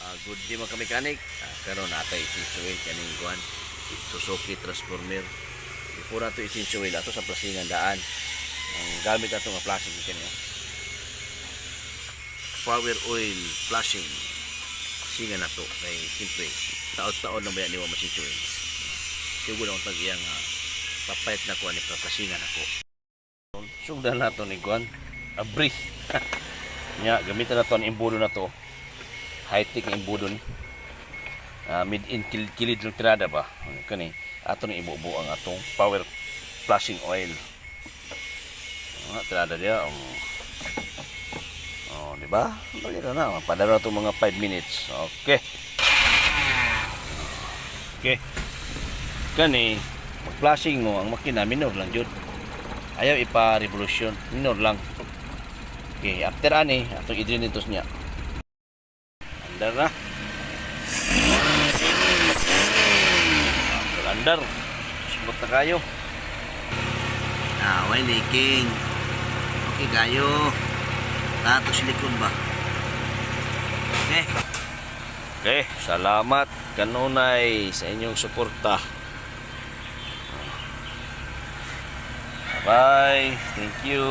Good day mga kamekanik. Karon natay isinsuil kaning kuan Suzuki transformer. Before nato isinsuil ato sa plasingan daan. Ang gamit ato nga flashing kini. Power oil flashing. Singa nato kay simple. Taon-taon na ba yan niwa masinsuil. Siguro ang tag-iyang papayat na kuan ni plasingan ako. Sugdan nato ni kuan abri. Nya gamitan nato ang imbudo na to. High-tech ang imbudo ni. Made in kilid ng tirada ba? Kani ato ni ibubo ang atong power flashing oil. Tirada dia. Di ba? Bagay na. Padara to mga 5 minutes. Okay. Okay. Kani mag-flashing mo ang makina minor lang jud. Ayaw ipa-revolution, minor lang. Okay, after ani atong idrinitos niya. Andar na. Andar. Subot na kayo. Why leaking? Okay kayo. Tato silikon ba? Okay. Okay, salamat kanunay sa inyong suporta. Bye. Thank you.